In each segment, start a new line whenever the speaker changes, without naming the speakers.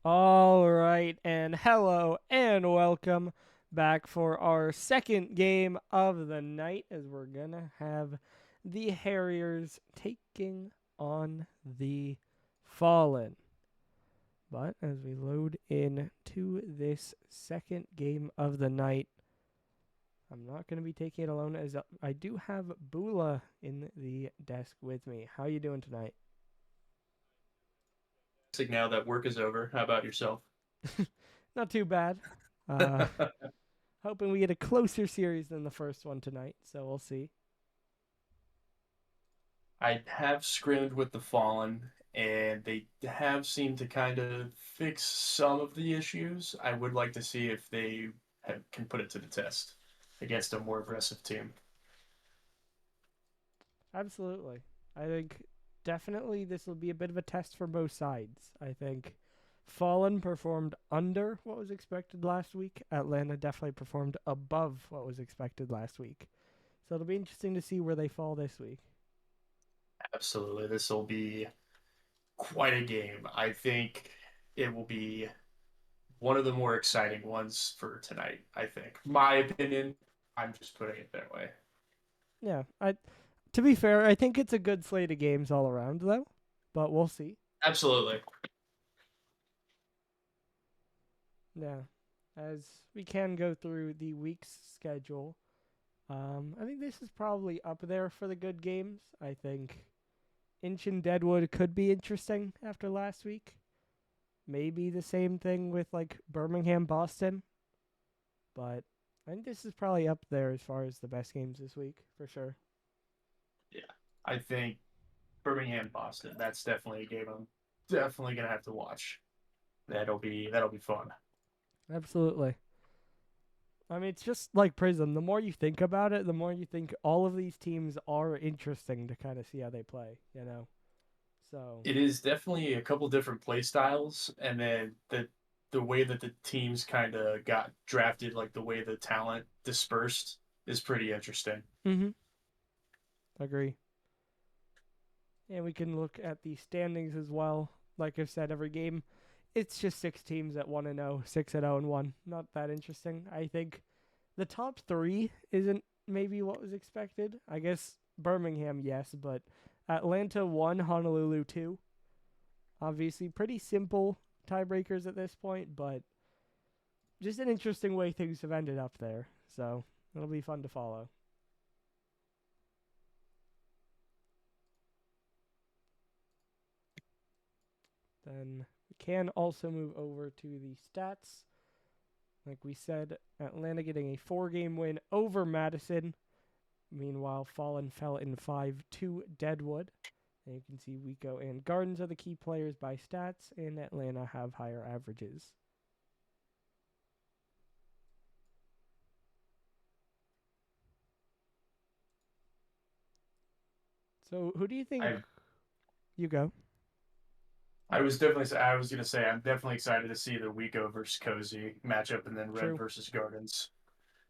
All right, and hello and welcome back for our second game of the night as we're gonna have the Harriers taking on the Fallen. But as we load in to this second game of the night, I'm not going to be taking it alone as I do have Bula in the desk with me. How you doing tonight?
Now that work is over. How about yourself?
Not too bad. Uh, Hoping we get a closer series than the first one tonight, so we'll see.
I have scrimmed with the Fallen, and they have seemed to kind of fix some of the issues. I would like to see if they can put it to the test against a more aggressive team.
Absolutely. I think definitely this will be a bit of a test for both sides. I think Fallen performed under what was expected last week. Atlanta definitely performed above what was expected last week. So it'll be interesting to see where they fall this week.
Absolutely. This will be quite a game. I think it will be one of the more exciting ones for tonight, I think. My opinion, I'm just putting it that way.
Yeah, I to be fair, I think it's a good slate of games all around though, but we'll see.
Absolutely.
Yeah. As we can go through the week's schedule, I think this is probably up there for the good games. I think Inch and Deadwood could be interesting after last week. Maybe the same thing with like Birmingham, Boston, but I think this is probably up there as far as the best games this week for sure.
Yeah. I think Birmingham, Boston. That's definitely a game I'm definitely gonna have to watch. That'll be fun.
Absolutely. I mean, it's just like Prism. The more you think about it, the more you think all of these teams are interesting to kind of see how they play, you know? So,
It is definitely a couple different play styles, and then the way that the teams kind of got drafted, like the way the talent dispersed, is pretty interesting.
mm-hmm, agree. And we can look at the standings as well. Like I've said, every game, it's just six teams at 1 and 0, 6 and 0 and 1. Not that interesting. I think the top three isn't maybe what was expected. I guess Birmingham, yes, but Atlanta 1, Honolulu 2. Obviously, pretty simple tiebreakers at this point, but just an interesting way things have ended up there. So it'll be fun to follow. Then we can also move over to the stats. Like we said, Atlanta getting a 4 game win over Madison. Meanwhile, Fallen fell in 5 to Deadwood. And you can see Wico and Gardens are the key players by stats, and Atlanta have higher averages. So, who do you think
I
you go?
I was gonna say I'm definitely excited to see the Weko versus Cozy matchup, and then Red
True.
versus Gardens.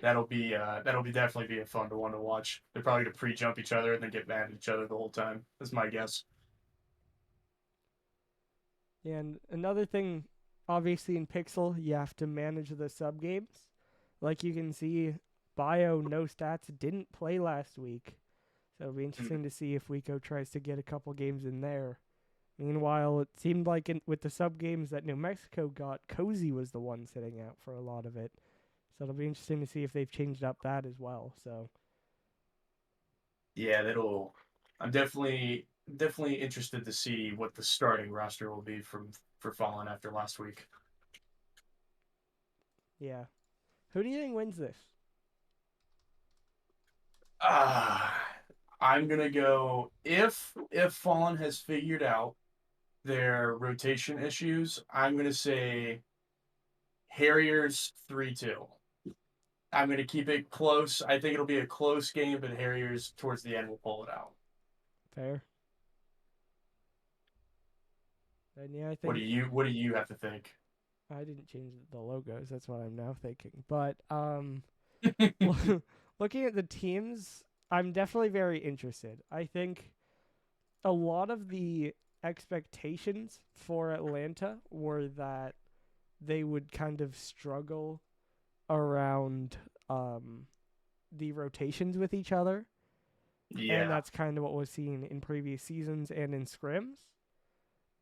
That'll be definitely be a fun one to watch. They're probably gonna pre-jump each other and then get mad at each other the whole time. That's my guess.
And another thing, obviously in Pixel, you have to manage the sub games. Like you can see, Bio no stats didn't play last week, so it'll be
Mhm.
interesting to see if Wico tries to get a couple games in there. Meanwhile, it seemed like with the sub games that New Mexico got, Cozy was the one sitting out for a lot of it. So it'll be interesting to see if they've changed up that as well. So
Yeah, that'll. I'm definitely interested to see what the starting roster will be for Fallen after last week.
yeah, who do you think wins this?
Ah, I'm gonna go if Fallen has figured out their rotation issues. I'm gonna say Harriers 3-2. I'm gonna keep it close. I think it'll be a close game, but Harriers towards the end will pull it out.
Fair. And yeah, I think
What do you have to think?
I didn't change the logos. That's what I'm now thinking. But
I
looking at the teams, I'm definitely very interested. I think a lot of the expectations for Atlanta were that they would kind of struggle around the rotations with each other. And
Yeah.
that's kind of what was seen in previous seasons and in scrims.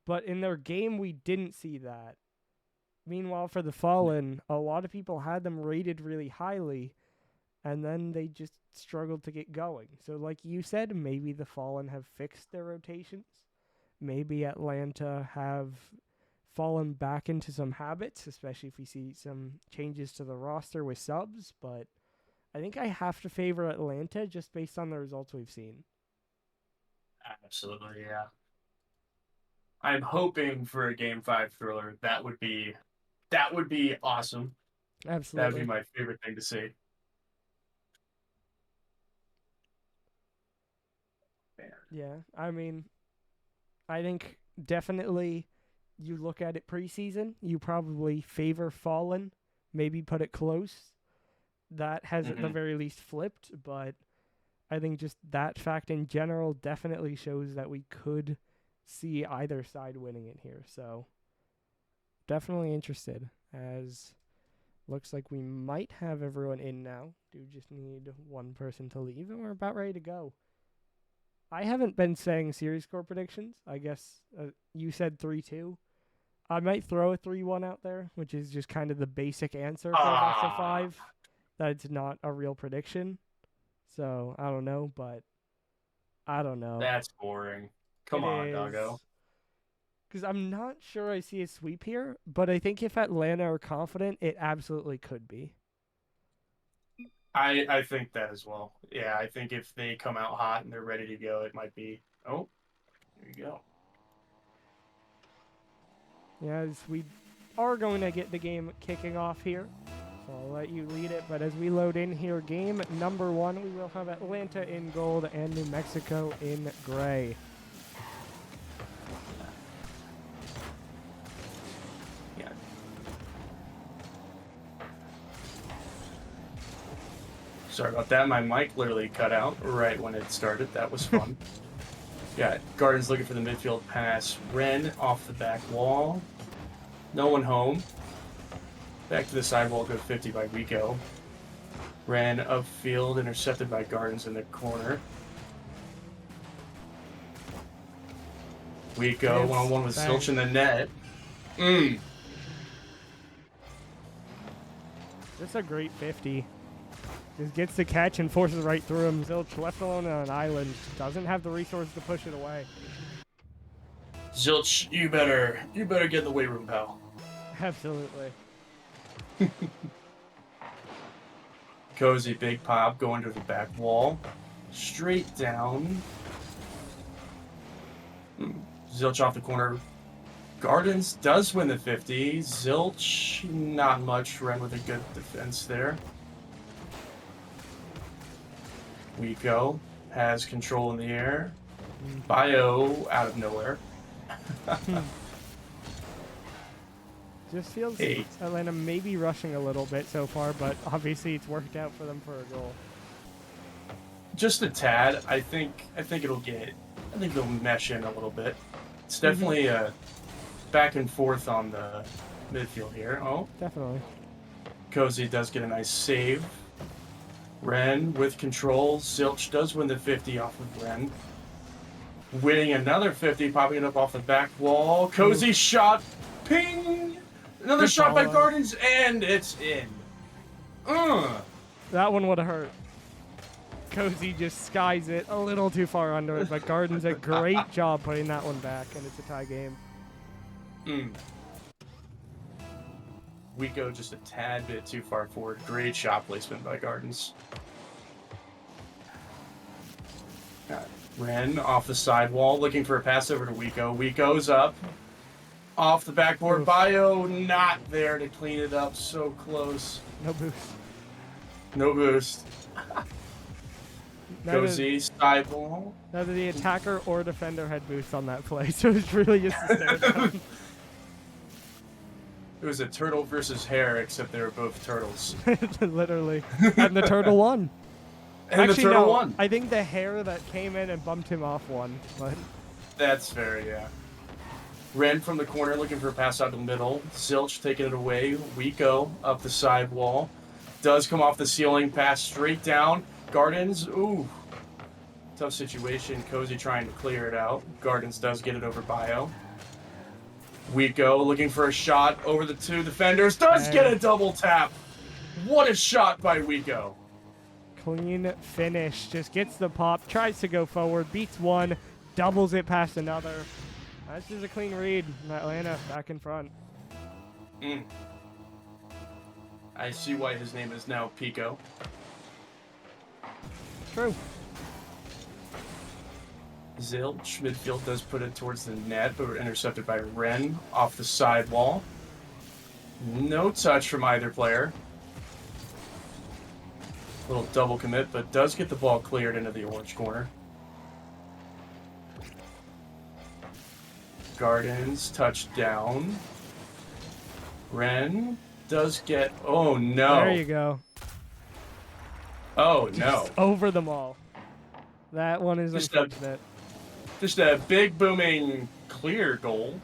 But in their game, we didn't see that. Meanwhile, for the Fallen, a lot of people had them rated really highly, and then they just struggled to get going. So, like you said, maybe the Fallen have fixed their rotations. Maybe Atlanta have fallen back into some habits, especially if we see some changes to the roster with subs. But I think I have to favor Atlanta just based on the results we've seen.
Absolutely, yeah. I'm hoping for a Game 5 thriller. That would be awesome. That would be
Absolutely.
my favorite thing to see. Man.
Yeah. I mean, I think definitely you look at it preseason, you probably favor Fallen, maybe put it close. That has at the
Hmm.
very least flipped, but I think just that fact in general definitely shows that we could see either side winning it here. So definitely interested, as looks like we might have everyone in now. Do just need one person to leave, and we're about ready to go. I haven't been saying series score predictions. I guess you said 3-2. I might throw a 3-1 out there, which is just kind of the basic answer for a best of
Ah,
five. That it's not a real prediction. So I don't know, but I don't know.
that's boring.
It
Come on, doggo.
is. Because I'm not sure I see a sweep here, but I think if Atlanta are confident, it absolutely could be.
I think that as well. Yeah, I think if they come out hot and they're ready to go, it might be. Oh, there you go.
As we are going to get the game kicking off here. So I'll let you lead it. But as we load in here, game number one, we will have Atlanta in gold and New Mexico in gray.
Yeah. Sorry about that. My mic literally cut out right when it started. That was fun. Yeah, Gardens looking for the midfield pass. Ren off the back wall. No one home. Back to the sidewall, go 50 by Rico. Ran upfield, intercepted by Gardens in the corner. Rico one-on-one with
Bang.
Zilch in the net.
This is a great 50. Just gets the catch and forces right through him. Zilch left alone on an island. Doesn't have the resources to push it away.
Zilch, you better get in the weight room, pal.
Absolutely.
Cozy big pop going to the back wall. Straight down. Zilch off the corner. Gardens does win the 50. Zilch, not much. Ren with a good defense there. Rico has control in the air. Bio out of nowhere.
Just feels
Hey.
Atlanta maybe rushing a little bit so far, but obviously it's worked out for them for a goal.
Just a tad. I think it'll get. I think they'll mesh in a little bit. It's definitely a back and forth on the midfield here. Oh,
Definitely.
Cozy does get a nice save. Ren with control. Zilch does win the 50 off of Ren. Winning another 50, popping it up off the back wall. Cozy shot. Ping! Another
Good
shot by
follow.
Gardens, and it's in.
That one would have hurt. Cozy just skies it a little too far under it, but Garden's a great job putting that one back, and it's a tie game.
We go just a tad bit too far forward. Great shot placement by Gardens. Ren off the sidewall, looking for a pass over to Wiko. Wiko's up. Off the backboard.
Oof.
Bio not there to clean it up. So close.
No boost.
No boost.
Neither,
Cozy, sidewall.
neither the attacker or defender had boost on that play, so it's really just a stare down.
It was a turtle versus hare, except they were both turtles.
Literally. And the turtle won.
And
Actually,
the turtle
no.
won.
I think the hare that came in and bumped him off won, but
That's fair, yeah. Ren from the corner looking for a pass out the middle. Zilch taking it away. Wico up the sidewall. Does come off the ceiling, pass straight down. Gardens, ooh. Tough situation. Cozy trying to clear it out. Gardens does get it over Bio. Wico looking for a shot over the 2 defenders. Does get a double tap. What a shot by Wico.
Clean finish. Just gets the pop, tries to go forward, beats one, doubles it past another. This is a clean read. Atlanta back in front.
I see why his name is now Pico.
True.
Zilch, midfield does put it towards the net, but we're intercepted by Ren off the sidewall. No touch from either player. Little double commit, but does get the ball cleared into the orange corner. Gardens, touchdown. Ren does get... Oh, no.
There you go.
Oh, no.
Just over them all. That one is unfortunate.
Just a big, booming, clear goal.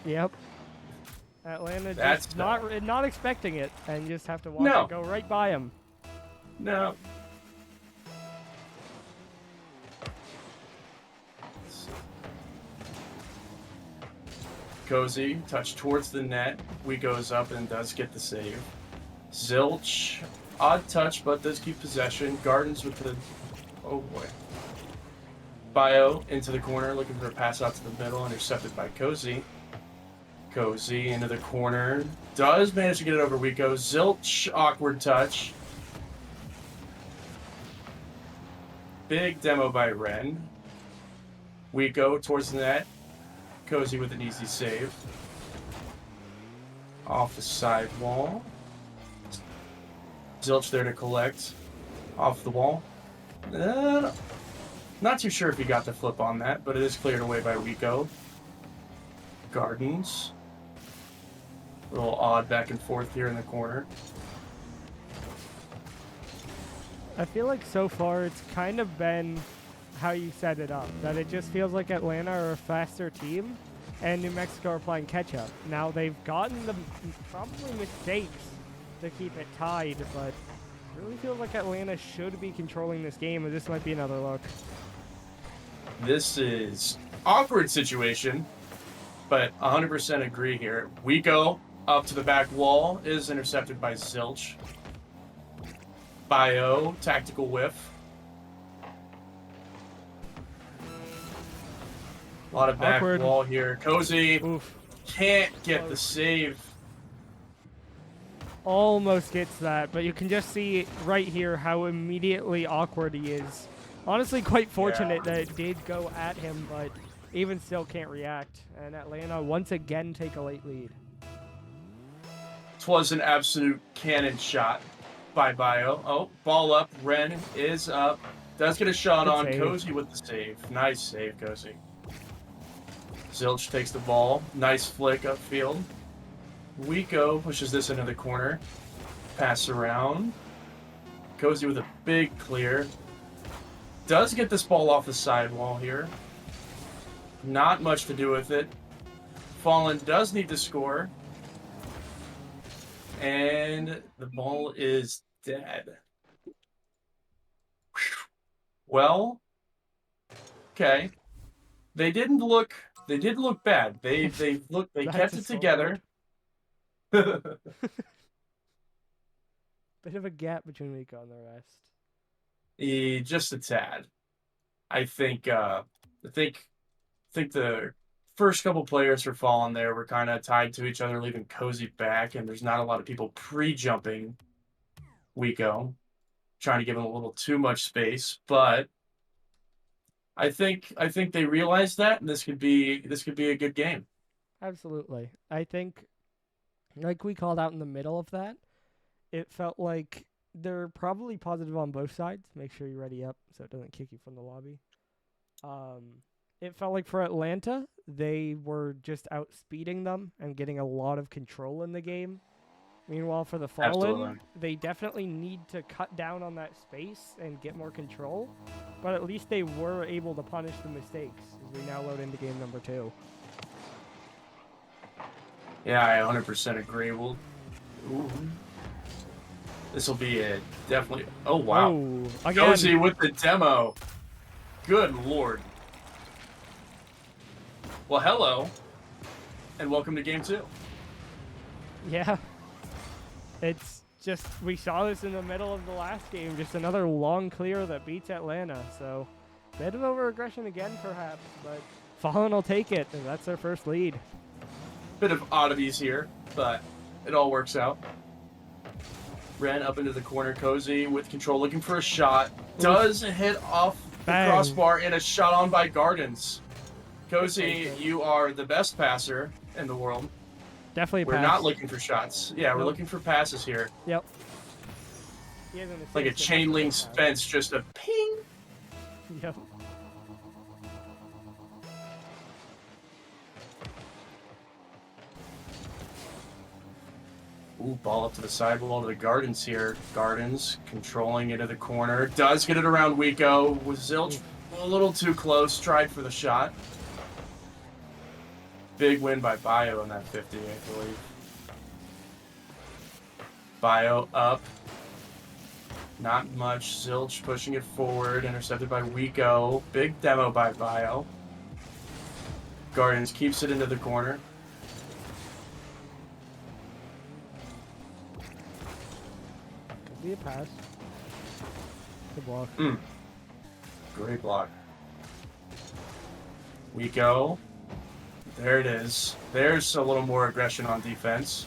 Yep. Atlanta just not expecting it, and you just have to watch it go right by him.
No. Cozy, touch towards the net. We goes up and does get the save. Zilch, odd touch, but does keep possession. Gardens with the... Oh, boy. Bio into the corner, looking for a pass out to the middle, intercepted by Cozy. Cozy into the corner. Does manage to get it over Wico. Zilch, awkward touch. Big demo by Ren. Wico towards the net. Cozy with an easy save. Off the sidewall. Zilch there to collect. Off the wall. Not too sure if he got the flip on that, but it is cleared away by Wico. Gardens. A little odd back and forth here in the corner.
I feel like so far it's kind of been how you set it up. That it just feels like Atlanta are a faster team and New Mexico are playing catch up. Now they've gotten the probably mistakes to keep it tied, but it really feels like Atlanta should be controlling this game, and this might be another look.
This is awkward situation, but 100% agree here. Wico up to the back wall is intercepted by Zilch. Bio, tactical whiff. A lot of back
Awkward.
wall here. Cozy
Oof.
can't get the save.
Almost gets that, but you can just see right here how immediately awkward he is. Honestly, quite fortunate that it did go at him, but even still can't react. And Atlanta once again take a late lead.
Twas an absolute cannon shot by Bio. Oh, ball up. Ren is up. Does get a shot
Good
on.
save.
Cozy with the save. Nice save, Cozy. Zilch takes the ball. Nice flick upfield. Wico pushes this into the corner. Pass around. Cozy with a big clear. Does get this ball off the sidewall here. Not much to do with it. Fallen does need to score. And the ball is dead. Well, okay. They did look bad. They kept it together.
Bit of a gap between Rico and the rest.
Just a tad. I think the first couple players for Fallen there were kind of tied to each other, leaving Cozy back, and there's not a lot of people pre-jumping Wico, trying to give him a little too much space. But I think they realized that, and this could be a good game.
Absolutely. I think, like we called out in the middle of that, it felt like they're probably positive on both sides. Make sure you're ready up so it doesn't kick you from the lobby. It felt like for Atlanta, they were just outspeeding them and getting a lot of control in the game. Meanwhile, for the Fallen, they definitely need to cut down on that space and get more control. But at least they were able to punish the mistakes as we now load into game number 2.
Yeah, I 100% agree. This will be a definitely. Oh wow,
Oh, again.
Cozy with the demo. Good lord. Well, hello, and welcome to game 2.
Yeah. It's just, we saw this in the middle of the last game. Just another long clear that beats Atlanta. So, bit of over-aggression again, perhaps. But Fallen will take it, and that's their first lead.
Bit of oddities here, but it all works out. Ren up into the corner, Cozy with control, looking for a shot. Does hit off the
Bang.
crossbar and a shot on by Gardens. Cozy, you are the best passer in the world.
Definitely
We're
pass.
not looking for shots. Yeah, we're looking for passes here.
Yep.
Like a chain link fence, just a ping.
Yep.
Ooh, ball up to the sidewall to the Gardens here. Gardens controlling into the corner. Does get it around Wico. Was Zilch a little too close. Tried for the shot. Big win by Bio in that 50, I believe. Bio up. Not much. Zilch pushing it forward. Intercepted by Wico. Big demo by Bio. Gardens keeps it into the corner.
Could be a pass. Good block.
Great block. Wico. There it is. There's a little more aggression on defense.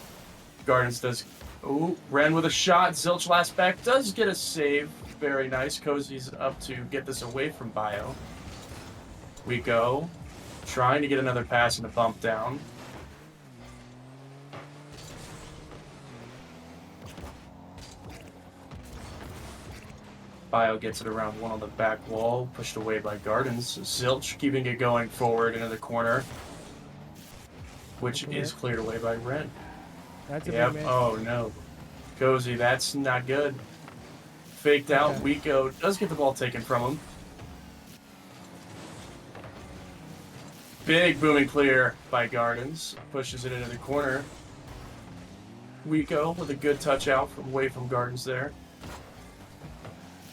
Gardens does. Ooh, Ren with a shot. Zilch last back does get a save. Very nice. Cozy's up to get this away from Bio. Wico trying to get another pass and a bump down. Bio gets it around one on the back wall, pushed away by Gardens. Zilch keeping it going forward into the corner, which is cleared away by Ren.
That's a big miss.
Oh no. Cozy, that's not good. Faked out. Wico does get the ball taken from him. Big booming clear by Gardens. Pushes it into the corner. Wico with a good touch out from away from Gardens there.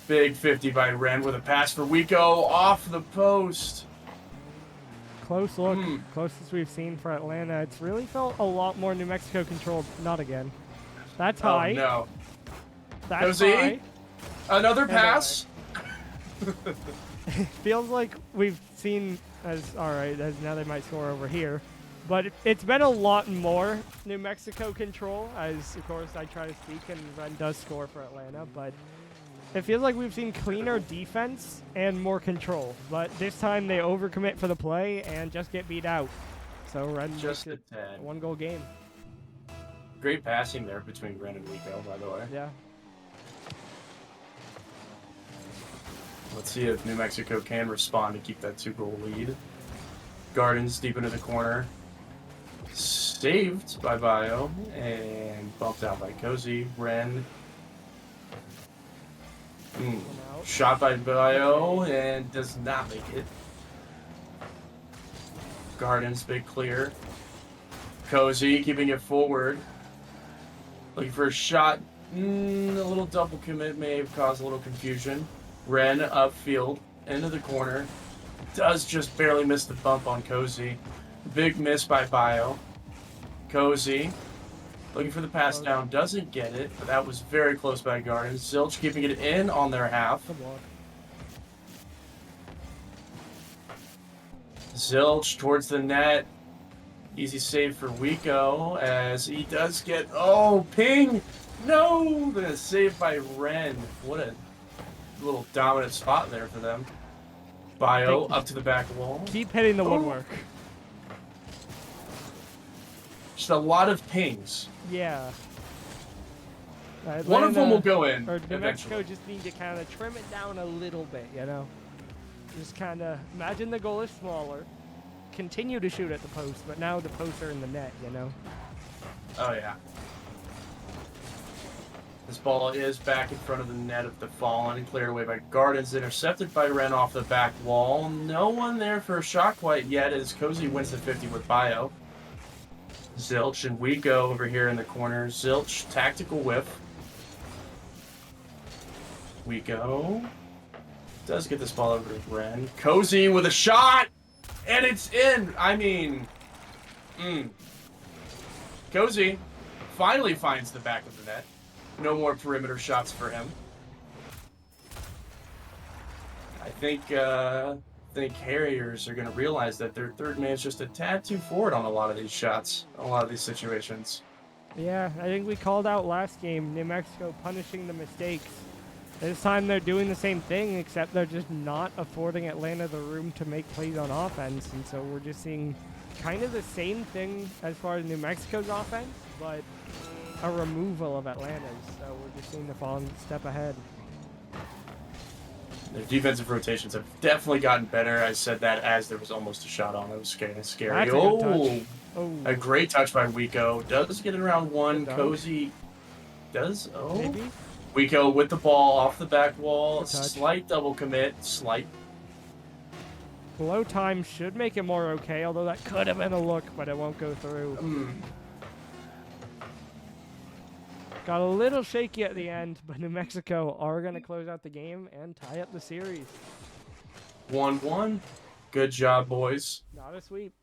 Big 50 by Ren with a pass for Wico off the post.
Close look. Closest we've seen for Atlanta. It's really felt a lot more New Mexico controlled. Not again. That's high.
Oh no.
That's
Cozy?
high.
Another pass.
Feels like we've seen as now they might score over here. But it's been a lot more New Mexico control, as of course I try to speak and Ren does score for Atlanta, but it feels like we've seen cleaner defense and more control. But this time they overcommit for the play and just get beat out. So Ren
just
makes
a
it a one-goal game.
Great passing there between Ren and Wico, by the way.
Yeah.
Let's see if New Mexico can respond to keep that 2-goal lead. Gardens deep into the corner. Saved by Bio and bumped out by Cozy. Ren. Shot by Bio and does not make it. Gardens, big clear. Cozy keeping it forward. Looking for a shot. A little double commit may have caused a little confusion. Ren upfield into the corner. Does just barely miss the bump on Cozy. Big miss by Bio. Cozy looking for the pass down. Doesn't get it, but that was very close by Gardens. Zilch keeping it in on their half. Zilch towards the net. Easy save for Wico as he does get... Oh, ping! No! The save by Ren. What a little dominant spot there for them. Bio up to the back wall.
Keep hitting the woodwork.
Just a lot of pings.
Yeah.
One of them will go in
or New
eventually.
Mexico just need to kind of trim it down a little bit, you know? Just kind of imagine the goal is smaller. Continue to shoot at the post, but now the posts are in the net, you know?
Oh, yeah. This ball is back in front of the net of the Fallen and cleared away by Gardens. Intercepted by Ren off the back wall. No one there for a shot quite yet as Cozy wins the 50 with Bio. Zilch and we go over here in the corner. Zilch, tactical whiff. We go. Does get this ball over to Ren. Cozy with a shot! And it's in! I mean... Cozy finally finds the back of the net. No more perimeter shots for him. I think Harriers are going to realize that their third man is just a tad too forward on a lot of these shots, a lot of these situations.
Yeah, I think we called out last game, New Mexico punishing the mistakes. This time they're doing the same thing, except they're just not affording Atlanta the room to make plays on offense. And so we're just seeing kind of the same thing as far as New Mexico's offense, but a removal of Atlanta's. So we're just seeing the Fallen step ahead.
Their defensive rotations have definitely gotten better. I said that as there was almost a shot on. It was kind of scary.
That's a good touch. Oh,
a great touch by Wico. Does get it around one.
Good
Cozy does. Oh,
maybe.
Wico with the ball off the back wall. Slight double commit. Slight.
Blow time should make it more okay, although that could have been a look, but it won't go through. Got a little shaky at the end, but New Mexico are going to close out the game and tie up the series.
1-1. Good job, boys.
Not a sweep.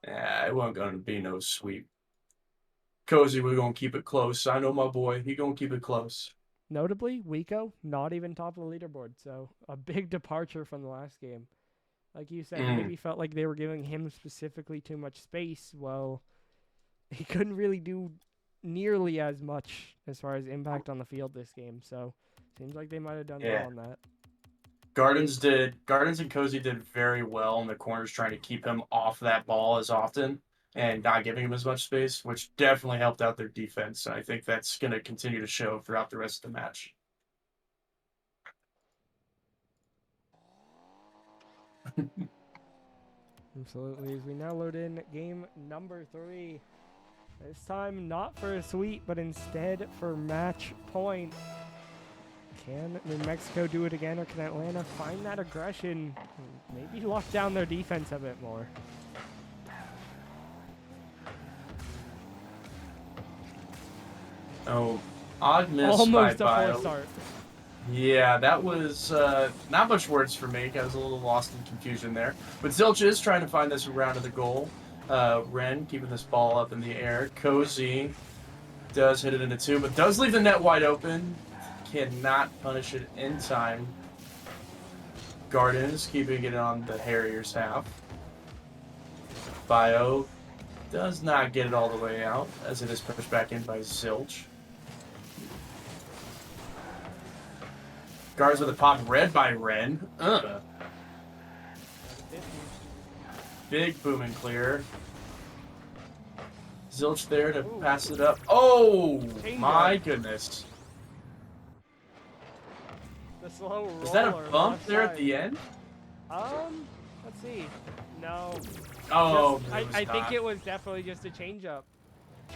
Yeah, it wasn't going to be no sweep. Cozy, we're going to keep it close. I know my boy. He going to keep it close.
Notably, Wico, not even top of the leaderboard, so a big departure from the last game. Like you said, maybe felt like they were giving him specifically too much space. Well, he couldn't really do nearly as much as far as impact on the field this game, so seems like they might have done well on that.
Gardens and Cozy did very well in the corners, trying to keep him off that ball as often and not giving him as much space, which definitely helped out their defense. I think that's going to continue to show throughout the rest of the match.
Absolutely. As we now load in game number 3. This time not for a sweep, but instead for match point. Can New Mexico do it again, or can Atlanta find that aggression and maybe lock down their defense a bit more?
Oh, odd miss
almost
by
a 4-start.
Yeah, that was not much words for me. I was a little lost in confusion there. But Zilch is trying to find this around to the goal. Ren keeping this ball up in the air. Cozy does hit it into 2, but does leave the net wide open. Cannot punish it in time. Gardens keeping it on the Harriers half. Bio does not get it all the way out as it is pushed back in by Zilch. Guards with a pop, read by Ren. Big boom and clear. Zilch there to pass it up. Oh, my goodness.
The slow roller.
Is that a bump there at the end?
Let's see. No.
Oh,
I think it was definitely just a changeup.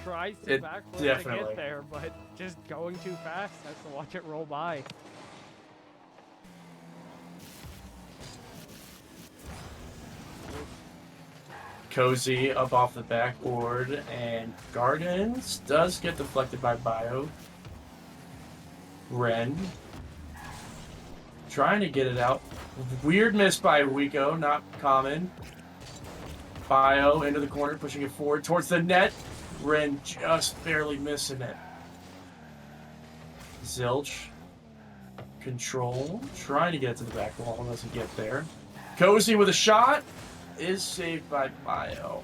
Tries to backwards to get there, but just going too fast. Has to watch it roll by.
Cozy up off the backboard, and Gardens does get deflected by Bio. Ren trying to get it out. Weird miss by Wico, not common. Bio into the corner, pushing it forward towards the net. Ren just barely missing it. Zilch control, trying to get to the back wall, doesn't get there. Cozy with a shot. Is saved by Bio.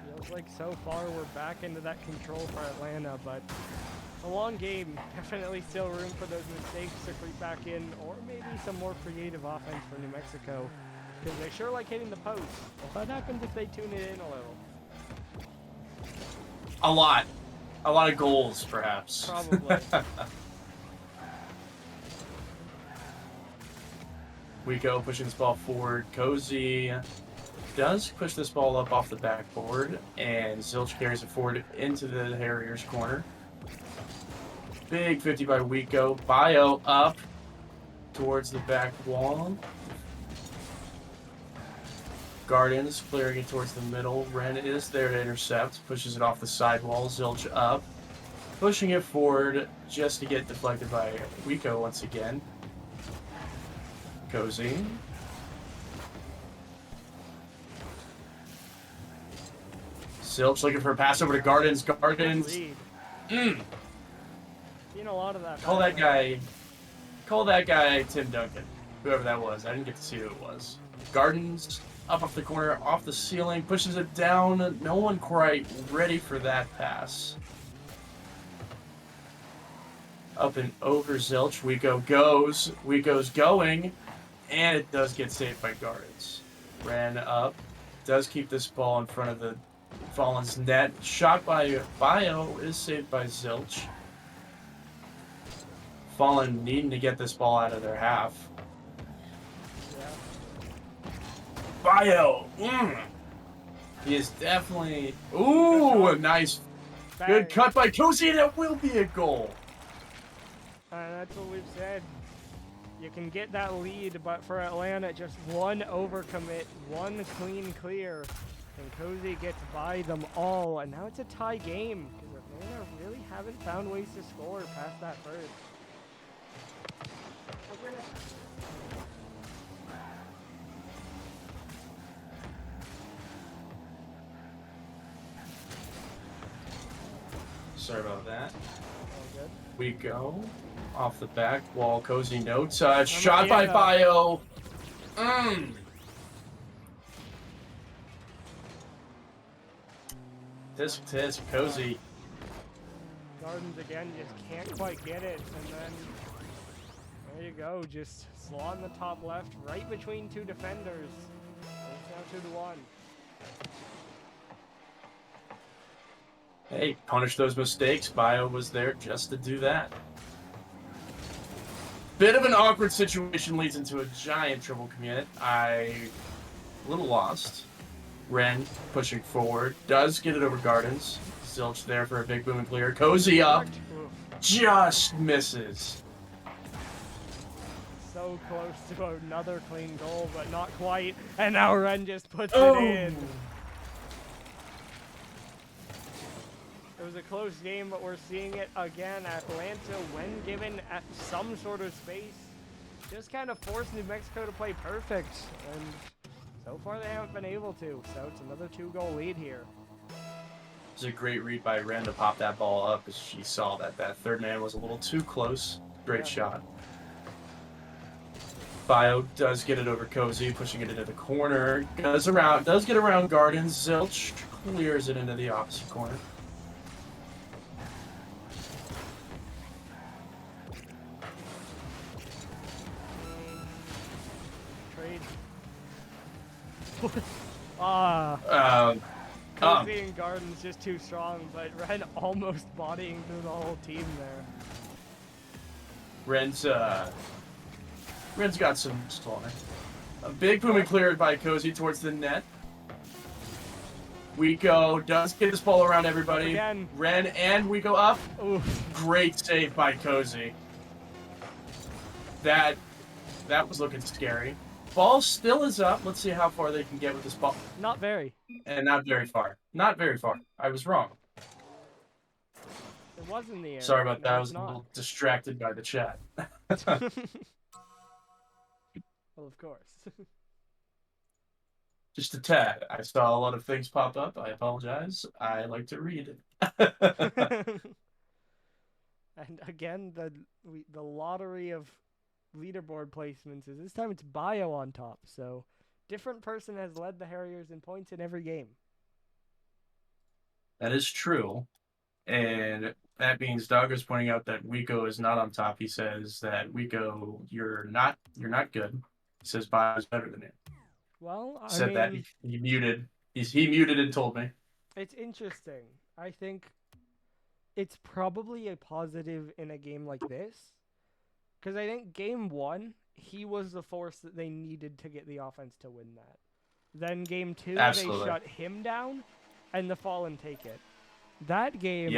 Feels like so far we're back into that control for Atlanta, but a long game. Definitely still room for those mistakes to creep back in, or maybe some more creative offense for New Mexico, because they sure like hitting the post. What happens if they tune it in a little?
A lot of goals, perhaps.
Probably.
Wico pushing this ball forward. Cozy does push this ball up off the backboard, and Zilch carries it forward into the Harriers corner. Big 50 by Wico. Bio up towards the back wall. Gardens clearing it towards the middle. Ren is there to intercept. Pushes it off the sidewall. Zilch up. Pushing it forward just to get deflected by Wiko once again. Cozy. Zilch looking for a pass over to Gardens. Gardens.
Seen a lot of that.
Call that guy Tim Duncan. Whoever that was. I didn't get to see who it was. Gardens up off the corner, off the ceiling, pushes it down. No one quite ready for that pass. Up and over Zilch. Wiko goes. Wiko's going. And it does get saved by Gardens. Ran up. Does keep this ball in front of the Fallen's net. Shot by Bio is saved by Zilch. Fallen needing to get this ball out of their half. Bio! He is definitely... Ooh, a nice... Good cut by Cozy, and that will be a goal.
That's what we've said. You can get that lead, but for Atlanta, just one overcommit, one clean clear, and Cozy gets by them all, and now it's a tie game, because Atlanta really haven't found ways to score past that first.
Sorry about that.
All good.
We go off the back wall. Cozy no touch. Shot by Bio. Tisk, Cozy.
Gardens again just can't quite get it, and then there you go, just slot in the top left, right between two defenders. It's now 2-1.
Hey, punish those mistakes. Bio was there just to do that. Bit of an awkward situation leads into a giant triple commit. A little lost. Ren pushing forward. Does get it over Gardens. Zilch there for a big boom and clear. Cozy up. Just misses.
So close to another clean goal, but not quite. And now Ren just puts it in. It was a close game, but we're seeing it again. Atlanta, when given at some sort of space, just kind of forced New Mexico to play perfect. And so far they haven't been able to. So it's another 2-goal lead here.
It was a great read by Ren to pop that ball up as she saw that that third man was a little too close. Great shot. Bio does get it over Cozy, pushing it into the corner. Does get around Gardens. Zilch clears it into the opposite corner.
Cozy and Gardens just too strong, but Ren almost bodying through the whole team there.
Ren's got some stalling. A big boom and cleared by Cozy towards the net. Wiko does get this ball around everybody.
Again.
Ren and Wiko up.
Oof.
Great save by Cozy. That was looking scary. Ball still is up. Let's see how far they can get with this ball.
Not very.
And not very far. Not very far. I was wrong.
It was in the air.
Sorry about that. I was
not.
a little distracted by the chat.
Well, of course.
Just a tad. I saw a lot of things pop up. I apologize. I like to read.
And again, the lottery of leaderboard placements is this time it's Bio on top. So different person has led the Harriers in points in every game.
That is true. And that means Doug is pointing out that Wiko is not on top. He says that Wiko, you're not good. He says Bio's better than him.
Well, I
said
mean,
that he muted. He muted and told me.
It's interesting. I think it's probably a positive in a game like this. Because I think game 1, he was the force that they needed to get the offense to win that. Then game 2,
Absolutely.
They shut him down, and the Fallen take it. That game,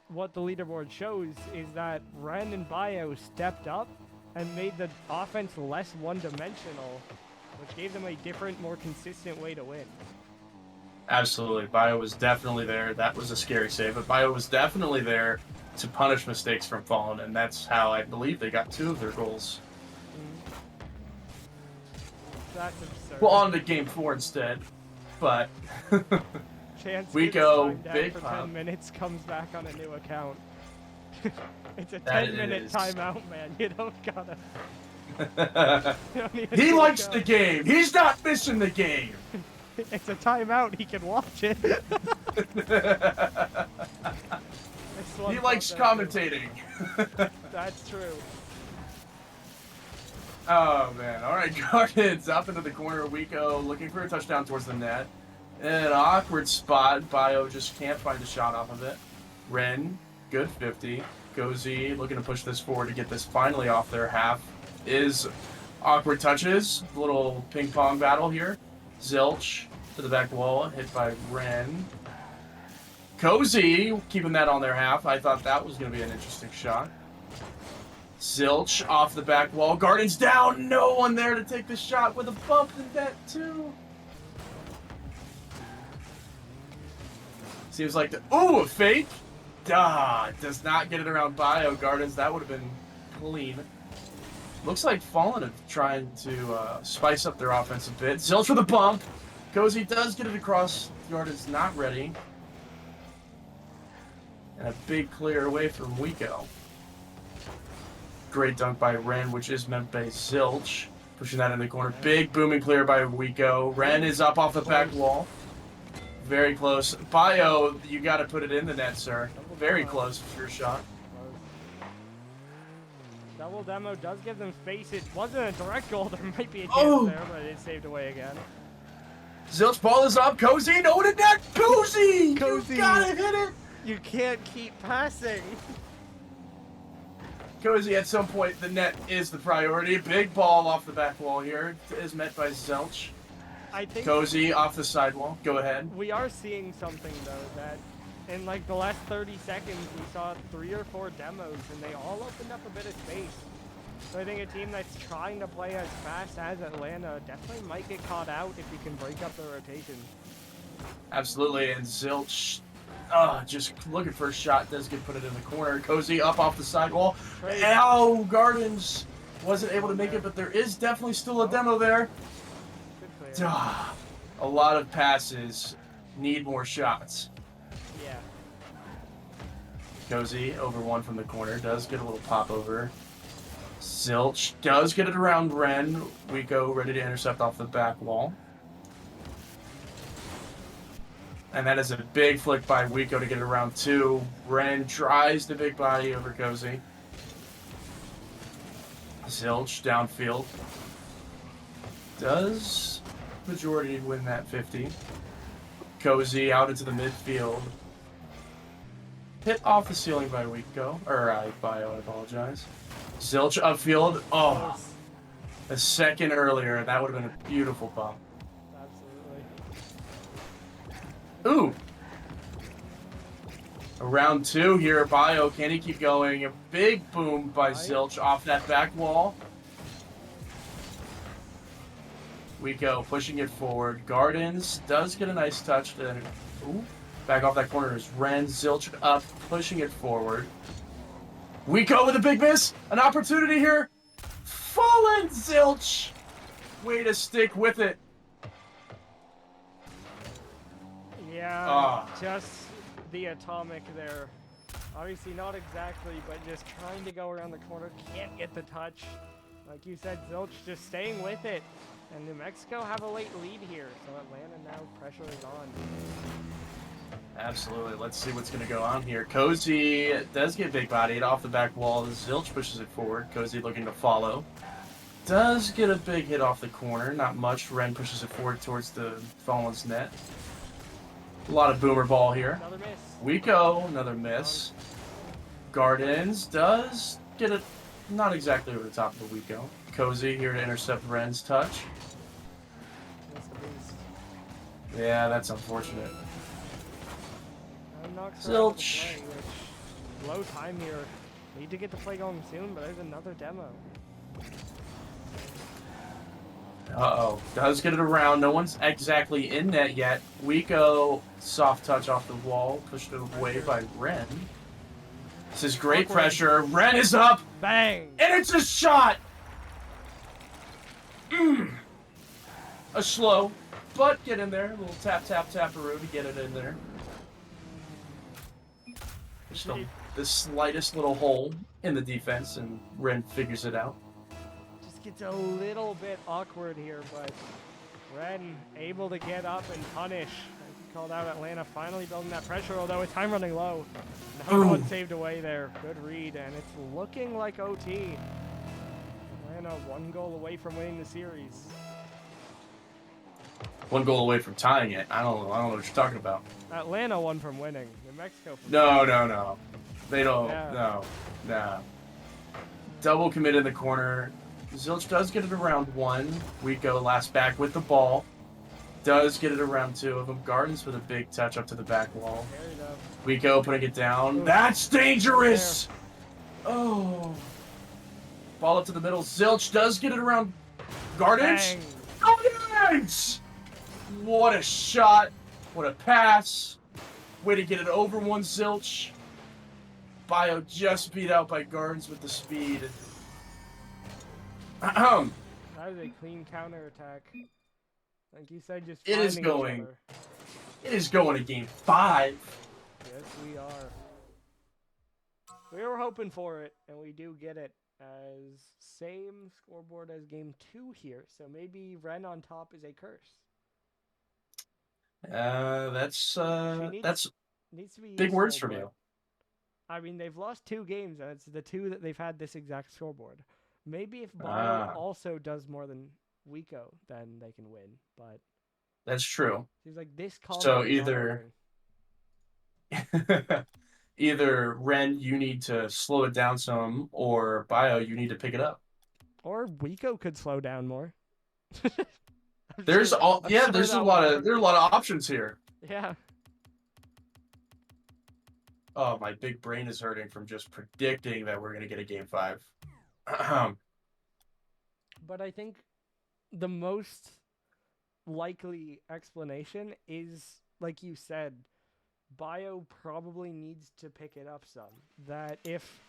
what the leaderboard shows is that Ren and Bio stepped up and made the offense less one-dimensional. which gave them a different, more consistent way to win.
Absolutely. Bio was definitely there. That was a scary save, but Bio was definitely there to punish mistakes from Fallen, and that's how I believe they got 2 of their goals.
That's absurd.
Well, on to game 4 instead, but
Chance
we
gets
go
timed out
big
for
pop.
10 minutes, comes back on a new account. It's a
That
10-minute
is-
timeout, man. You don't gotta. You don't even
He
need to
likes
go.
the game. He's not missing the game.
It's a timeout. He can watch it.
He likes commentating.
That's true.
Oh, man. All right, Gardens up into the corner. Wico looking for a touchdown towards the net. In an awkward spot. Bio just can't find a shot off of it. Ren, good 50. Gozy looking to push this forward to get this finally off their half. Is awkward touches. Little ping pong battle here. Zilch to the back wall, hit by Ren. Cozy keeping that on their half. I thought that was going to be an interesting shot. Zilch off the back wall. Gardens down. No one there to take the shot with a bump in that too. Seems like a fake. Does not get it around Bio. Gardens, that would have been clean. Looks like Fallen are trying to spice up their offense a bit. Zilch with a bump. Cozy does get it across. Gardens not ready. And a big clear away from Wico. Great dunk by Ren, which is meant by Zilch. Pushing that in the corner. Big booming clear by Wico. Ren is up off the back wall. Very close. Bio, you got to put it in the net, sir. Very close for your shot.
Double demo does give them space. It wasn't a direct goal. There might be a chance there, but it's saved away again.
Zilch ball is up. Cozy, no to net. Cozy!
Cozy!
You gotta hit it!
You can't keep passing.
Cozy, at some point, the net is the priority. Big ball off the back wall here is met by Zilch.
I think
Cozy off the sidewall. Go ahead.
we are seeing something, though, that in like the last 30 seconds, we saw 3 or 4 demos, and they all opened up a bit of space. So I think a team that's trying to play as fast as Atlanta definitely might get caught out if you can break up the rotation.
Absolutely, and Zilch just looking for a shot. Does get put it in the corner. Cozy up off the sidewall. Ow! Gardens wasn't able to make it, but there is definitely still a demo there.
Good clear.
A lot of passes need more shots.
Yeah.
Cozy over one from the corner. Does get a little pop over. Zilch does get it around Ren. Wico ready to intercept off the back wall. And that is a big flick by Wico to get it around 2. Ren tries the big body over Cozy. Zilch downfield. Does majority win that 50. Cozy out into the midfield. Hit off the ceiling by Wico. Or Bio, I apologize. Zilch upfield. Oh, a second earlier. That would have been a beautiful bump.
Absolutely.
Ooh. Round 2 here. Bio, can he keep going? A big boom by Zilch off that back wall. Wico pushing it forward. Gardens does get a nice touch. Then, ooh, back off that corner is Ren. Zilch up, pushing it forward. Wico with a big miss. An opportunity here. Fallen Zilch. Way to stick with it.
Yeah, just the atomic there. Obviously not exactly, but just trying to go around the corner. Can't get the touch. Like you said, Zilch just staying with it. And New Mexico have a late lead here, so Atlanta now pressure is on.
Absolutely. Let's see what's going to go on here. Cozy does get big bodied off the back wall. Zilch pushes it forward. Cozy looking to follow. Does get a big hit off the corner. Not much. Ren pushes it forward towards the Fallen's net. A lot of boomer ball here.
Another miss.
Wico, another miss. Gardens does get it not exactly over the top of the Wico. Cozy here to intercept Ren's touch.
That's a beast.
Yeah, that's unfortunate.
Zilch. Play, which low time here. Need to get the play going soon, but there's another demo.
Uh-oh. Does get it around. No one's exactly in net yet. Wiko, soft touch off the wall. Pushed away by Ren. This is great
Awkward.
pressure. Ren is up.
Bang!
And it's a shot! A slow, but get in there. A little tap, tap, taparoo to get it in there. Just the slightest little hole in the defense, and Ren figures it out.
Just gets a little bit awkward here, but Ren able to get up and punish. He called out Atlanta finally building that pressure, although with time running low. Another one saved away there. Good read, and it's looking like OT. Atlanta 1 goal away from winning the series.
1 goal away from tying it. I don't know what you're talking about.
Atlanta won from winning. New Mexico from
No. They don't.
Yeah.
No. Double commit in the corner. Zilch does get it around 1. Wiko last back with the ball. Does get it around 2 of them. Gardens with a big touch up to the back wall. Wiko putting it down. Ooh. That's dangerous! There. Oh. Ball up to the middle. Zilch does get it around Gardens. Gardens! What a shot. What a pass. Way to get it over one, Zilch. Bio just beat out by Gardens with the speed.
That is a clean counterattack. Like you said, just
it is going. It is going to game 5.
Yes, we are. We were hoping for it, and we do get it. As same scoreboard as game 2 here, so maybe Ren on top is a curse.
That's
needs to be
big words from you.
I mean, they've lost 2 games, and it's the 2 that they've had this exact scoreboard. Maybe if Bio also does more than Wiko, then they can win. But
that's true.
Seems like this combo.
So either Ren, you need to slow it down some, or Bio, you need to pick it up.
Or Wiko could slow down more.
There's a lot of options here.
Yeah.
Oh, my big brain is hurting from just predicting that we're gonna get a game 5.
But I think the most likely explanation is, like you said, Bio probably needs to pick it up some. That if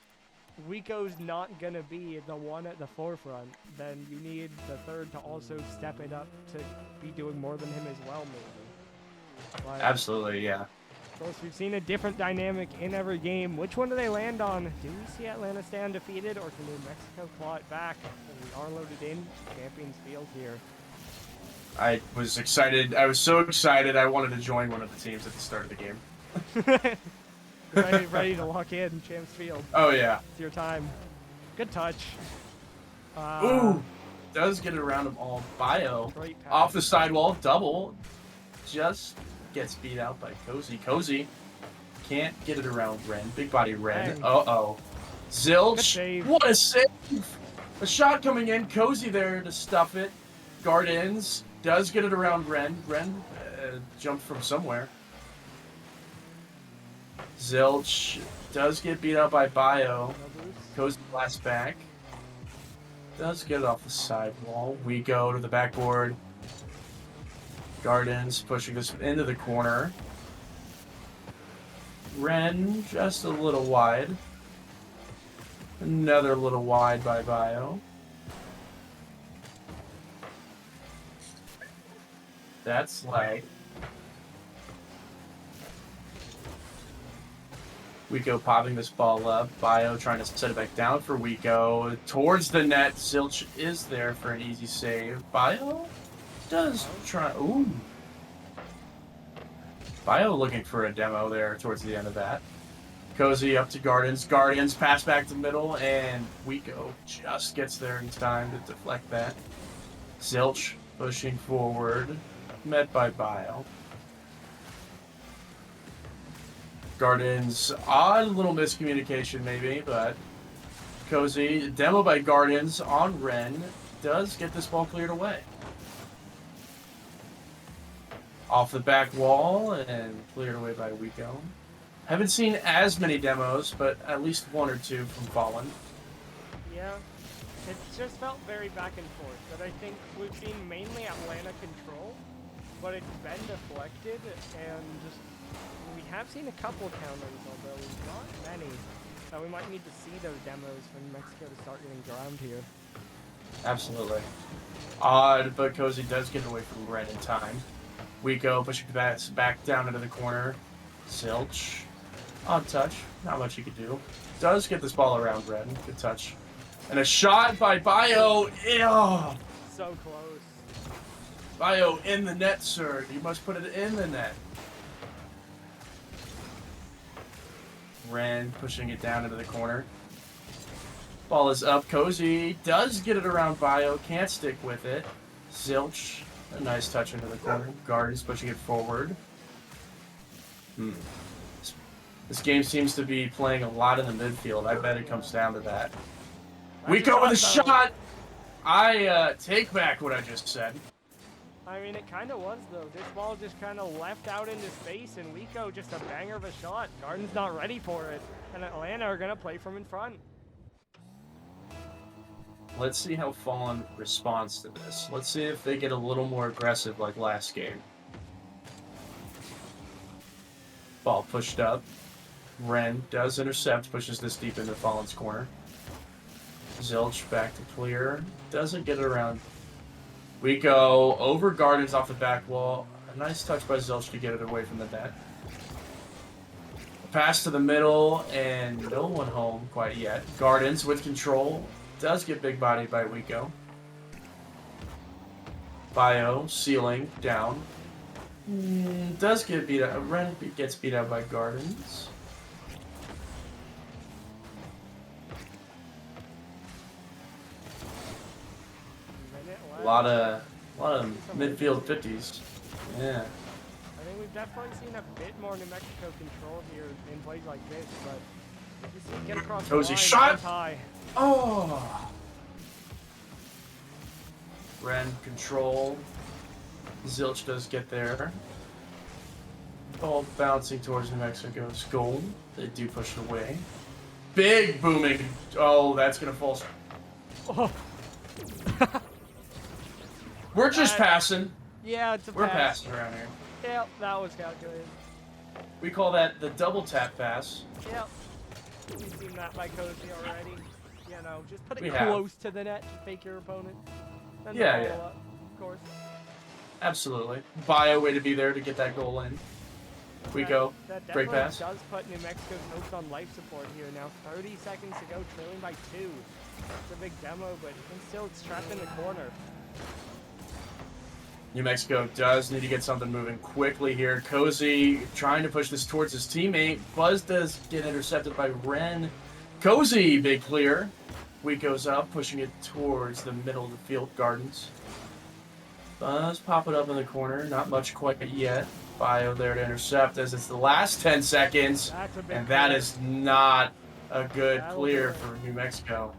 Wiko's not going to be the one at the forefront, then you need the third to also step it up to be doing more than him as well, maybe. But
absolutely, yeah.
Of course, we've seen a different dynamic in every game. Which one do they land on? Do we see Atlanta stay undefeated, or can New Mexico claw it back? And we are loaded in. Champions Field here.
I was excited. I was so excited I wanted to join one of the teams at the start of the game.
ready to lock in Champs Field.
Oh, yeah.
It's your time. Good touch.
Ooh! Does get it around them all. Bio off the sidewall. Double. Just gets beat out by Cozy. Cozy can't get it around Ren. Big body Ren. Dang. Uh-oh. Zilch. What a save! A shot coming in. Cozy there to stuff it. Gardens does get it around Ren. Ren jumped from somewhere. Zilch does get beat out by Bio. Cozy last back. Does get it off the sidewall. We go to the backboard. Gardens pushing this into the corner. Ren just a little wide. Another little wide by Bio. That's lag. Wiko popping this ball up. Bio trying to set it back down for Wiko. Towards the net. Zilch is there for an easy save. Bio does try. Ooh. Bio looking for a demo there towards the end of that. Cozy up to Gardens. Gardens pass back to middle, and Wiko just gets there in time to deflect that. Zilch pushing forward. Met by Bio. Gardens, odd little miscommunication maybe, but Cozy, demo by Gardens on Ren, does get this ball cleared away. Off the back wall and cleared away by Wiko. Haven't seen as many demos, but at least 1 or 2 from Fallen.
Yeah. It's just felt very back and forth. But I think we've seen mainly Atlanta control, but it's been deflected, and just we have seen a couple counters, although not many. So we might need to see those demos for New Mexico to start getting ground here.
Absolutely. Odd, but Cozy does get away from Red in time. Wico pushing back down into the corner. Zilch. On touch. Not much he could do. Does get this ball around Red. Good touch. And a shot by Bio. Ew.
So close.
Bio in the net, sir. You must put it in the net. Ren pushing it down into the corner. Ball is up. Cozy does get it around Bio. Can't stick with it. Zilch. A nice touch into the corner. Gardens pushing it forward. This game seems to be playing a lot in the midfield. I bet it comes down to that. We go with a shot! I take back what I just said.
I mean, it kind of was, though. This ball just kind of left out into space, and Wico just a banger of a shot. Garden's not ready for it, and Atlanta are going to play from in front.
Let's see how Fallen responds to this. Let's see if they get a little more aggressive like last game. Ball pushed up. Ren does intercept, pushes this deep into Fallen's corner. Zilch back to clear. Doesn't get it around. We go over Gardens off the back wall. A nice touch by Zilch to get it away from the net. Pass to the middle, and no one home quite yet. Gardens with control. Does get big bodied by Wico. Bio, ceiling, down. Does get beat out. Ren gets beat out by Gardens. A lot of midfield 50s. Yeah.
I think we've definitely seen a bit more New Mexico control here in plays like this, but just get across
Cozy
the line,
shot!
high.
Oh! Ren control. Zilch does get there. Ball bouncing towards New Mexico's goal. They do push it away. Big booming. Oh, that's gonna fall.
Oh.
We're just passing.
Yeah, it's a
We're
pass.
passing around here.
Yep, that was calculated.
We call that the double tap pass.
Yep. We've seen that by Cozy already. You know, just put it
We have.
close to the net to fake your opponent. Then
Yeah,
follow
yeah.
up, of course.
Absolutely. Bio way to be there to get that goal in. We go.
That
Great pass.
does put New Mexico's hopes on life support here. Now 30 seconds to go, trailing by 2. It's a big demo, but even still, it's trapped in the corner.
New Mexico does need to get something moving quickly here. Cozy trying to push this towards his teammate. Buzz does get intercepted by Ren. Cozy, big clear. Wheat goes up, pushing it towards the middle of the field. Gardens. Buzz pop it up in the corner. Not much quite yet. Bio there to intercept as it's the last 10 seconds. And that is not a good clear for New Mexico.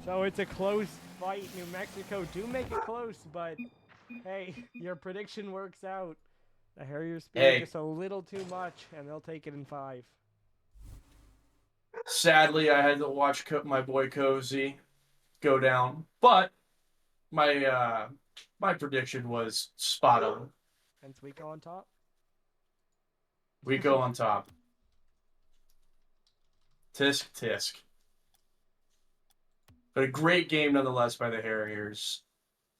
So it's a close fight. New Mexico do make it close, but hey, your prediction works out. The Harriers speed just a little too much, and they'll take it in 5.
Sadly, I had to watch my boy Cozy go down, but my my prediction was spot on.
Hence Wico on top.
Wico on top. Tisk tisk. But a great game nonetheless by the Harriers.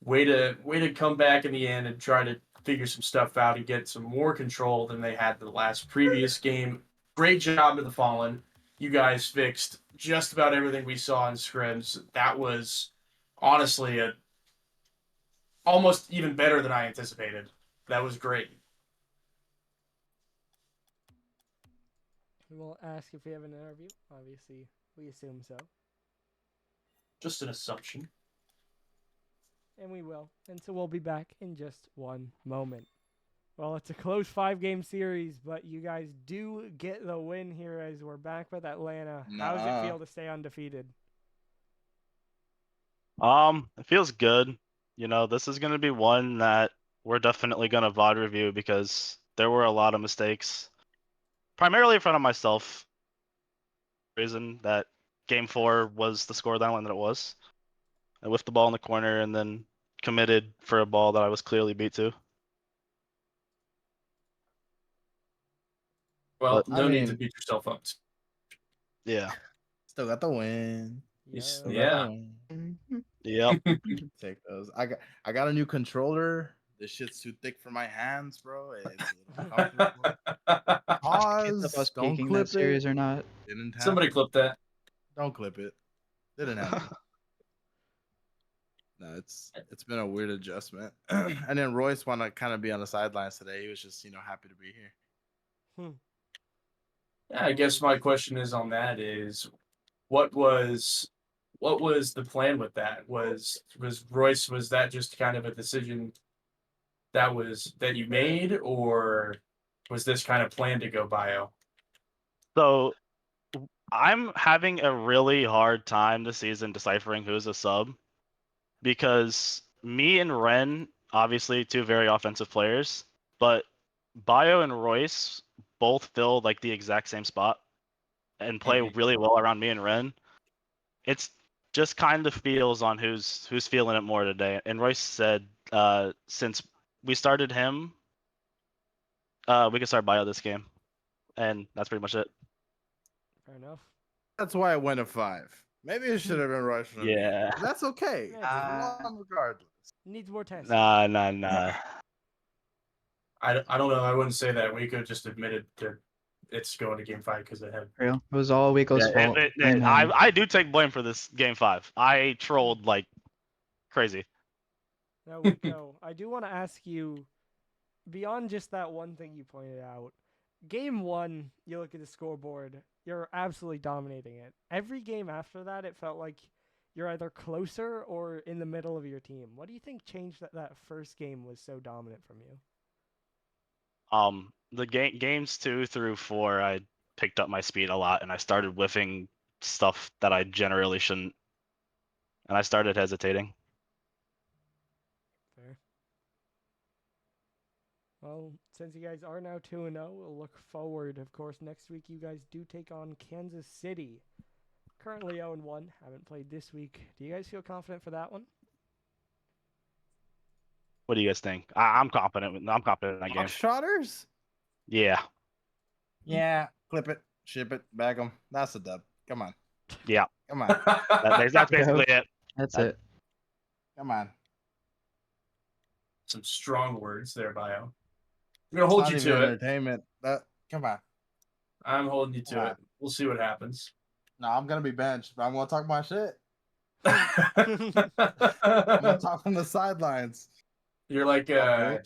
Way to come back in the end and try to figure some stuff out and get some more control than they had the last previous game. Great job to the Fallen. You guys fixed just about everything we saw in scrims. That was honestly almost even better than I anticipated. That was great.
We will ask if we have an interview. Obviously, we assume so.
Just an assumption.
And we will. And so we'll be back in just one moment. Well, it's a close 5-game series, but you guys do get the win here as we're back with Atlanta. How does it feel to stay undefeated?
It feels good. You know, this is going to be one that we're definitely going to VOD review because there were a lot of mistakes, primarily in front of myself. Reason that Game 4 was the scoreline that it was. I whiffed the ball in the corner and then committed for a ball that I was clearly beat to.
Well,
But
no need to
mean-
beat yourself up.
yeah,
Still got the win.
Yeah.
Still got
Yeah.
the win.
yep.
Take those. I got a new controller. This shit's too thick for my hands, bro. It's a little uncomfortable.
If us
Pause. Don't
peaking
clip
that series
it.
or not.
Didn't happen.
Somebody clip that.
Don't clip it. Didn't happen. No, it's been a weird adjustment. And then Royce want to kind of be on the sidelines today. He was just happy to be here.
Yeah, I guess my question is on that is what was the plan with that? Was Royce, was that just kind of a decision that you made, or was this kind of planned to go bio?
So I'm having a really hard time this season deciphering who's a sub because me and Ren, obviously two very offensive players, but Bio and Royce both fill like the exact same spot and play really well around me and Ren. It's just kind of feels on who's feeling it more today. And Royce said since we started him, we can start Bio this game, and that's pretty much it.
Fair enough.
That's why I went a 5. Maybe it should have been Royce from the beginning.
Yeah.
That's okay.
Yeah,
Regardless.
Needs more testing.
Nah.
I don't know. I wouldn't say that. We could have just admitted that it's going to game 5 because they had.
Real. It was all Wico's fault. Blame him.
I do take blame for this game 5. I trolled like crazy.
Now, Wico, I do want to ask you, beyond just that one thing you pointed out, game 1, you look at the scoreboard, you're absolutely dominating it. Every game after that, it felt like you're either closer or in the middle of your team. What do you think changed that first game was so dominant from you?
The games 2 through 4, I picked up my speed a lot, and I started whiffing stuff that I generally shouldn't, and I started hesitating.
Fair. Well, since you guys are now 2-0, we'll look forward. Of course, next week you guys do take on Kansas City. Currently 0-1, haven't played this week. Do you guys feel confident for that one?
What do you guys think? I'm confident. I'm confident in that game.
Shotters?
Yeah.
Yeah. Clip it. Ship it. Bag them. That's a dub. Come on.
Yeah.
Come on.
That's basically it.
That's
That-
it.
Come on.
Some strong words there, Bio. I'm gonna
It's
hold
not
you
even
to it.
entertainment. Come on.
I'm holding you to
Come
it.
on.
We'll see what happens.
No, I'm gonna be benched, but I'm gonna talk my shit.
You're
I'm gonna talk from the sidelines.
like
Okay.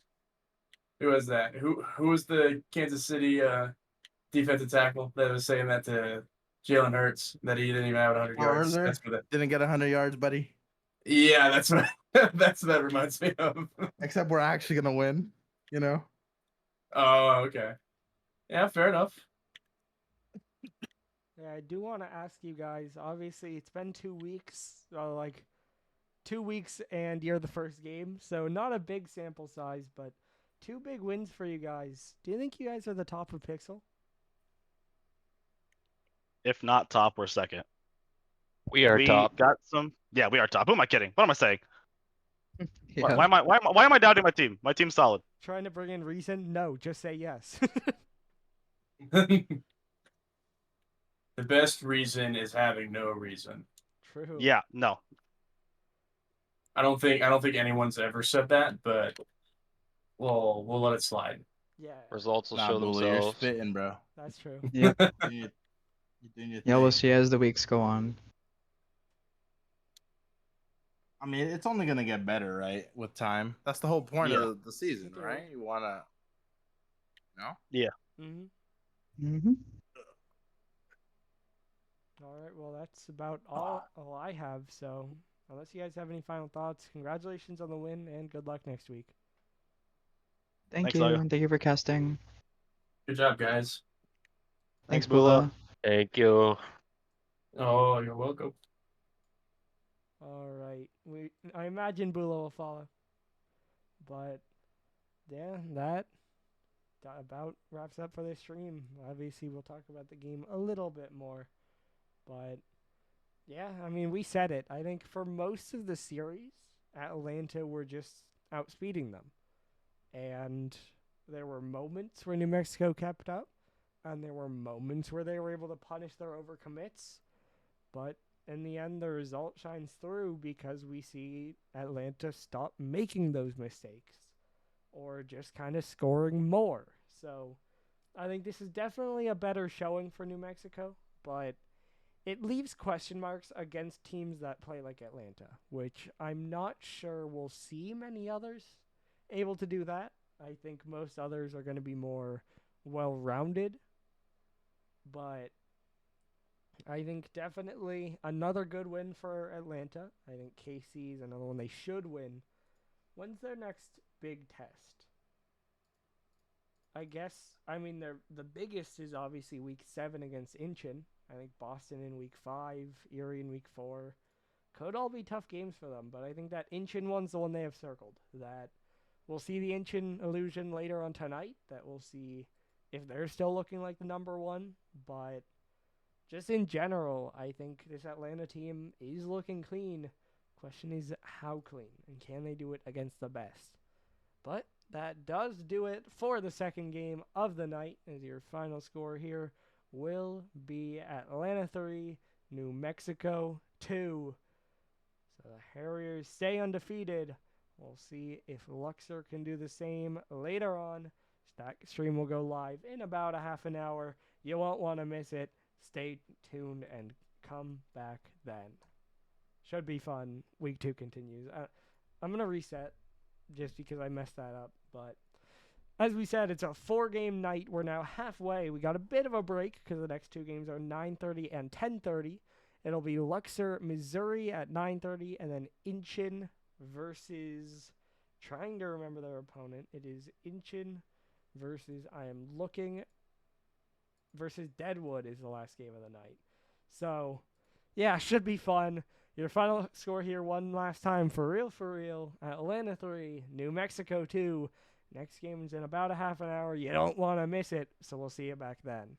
who was that? Who was the Kansas City defensive tackle that was saying that to Jalen Hurts that he didn't even have 100 yards?
Earlier?
That's what that.
Didn't get 100 yards, buddy.
Yeah, that's what that's what that reminds me of.
Except we're actually gonna win.
Oh, okay. Yeah, fair enough.
Yeah, I do want to ask you guys. Obviously, it's been 2 weeks. 2 weeks, and you're the first game, so not a big sample size, but 2 big wins for you guys. Do you think you guys are the top of Pixel?
If not top, we're second.
We are top.
Got some. Yeah, we are top. Who am I kidding? What am I saying?
Yeah.
Why am I doubting my team? My team's solid.
Trying to bring in reason? No, just say yes.
The best reason is having no reason.
True.
Yeah, no.
I don't think anyone's ever said that, but we'll let it slide.
Yeah,
Results will
Nah,
show
Bula, you're
themselves.
spitting, bro.
that's true.
Yeah.
You're doing your
Yeah, we'll
thing.
see as the weeks go on.
I mean, it's only gonna get better, right? With time. That's the whole point
Yeah.
of the season,
True.
right? You wanna,
Mm-hmm.
Mm-hmm.
All right, well, that's about all I have, so unless you guys have any final thoughts, congratulations on the win, and good luck next week.
Thank
Thanks,
you,
Laga.
and thank you for casting.
Good job, guys.
Thanks,
Bula.
Bula.
Thank you.
Oh, you're welcome.
All right, I imagine Bula will follow, but yeah, that about wraps up for this stream. Obviously, we'll talk about the game a little bit more, but Yeah, I mean, we said it. I think for most of the series, Atlanta were just outspeeding them. And there were moments where New Mexico kept up, and there were moments where they were able to punish their overcommits. But in the end, the result shines through because we see Atlanta stop making those mistakes or just kind of scoring more. So I think this is definitely a better showing for New Mexico, but it leaves question marks against teams that play like Atlanta, which I'm not sure we'll see many others able to do that. I think most others are going to be more well rounded, but I think definitely another good win for Atlanta. I think KC's another one they should win. When's their next big test? I guess, I mean, the biggest is obviously week 7 against Incheon. I think Boston in week 5, Erie in week 4. Could all be tough games for them, but I think that Incheon one's the one they have circled. That we'll see the Incheon illusion later on tonight. That we'll see if they're still looking like the number one. But just in general, I think this Atlanta team is looking clean. Question is how clean, and can they do it against the best? But that does do it for the second game of the night. As your final score here will be Atlanta 3, New Mexico 2. So the Harriers stay undefeated. We'll see if Luxor can do the same later on. That stream will go live in about a half an hour. You won't want to miss it. Stay tuned and come back then. Should be fun. Week 2 continues. I'm going to reset just because I messed that up. But as we said, it's a 4-game night. We're now halfway. We got a bit of a break because the next 2 games are 9:30 and 10:30. It'll be Luxor, Missouri at 9:30, and then Incheon versus. Trying to remember their opponent. It is Incheon versus. I am looking. Versus Deadwood is the last game of the night. So, yeah, should be fun. Your final score here one last time for real. Atlanta 3, New Mexico 2. Next game is in about a half an hour. You don't want to miss it, so we'll see you back then.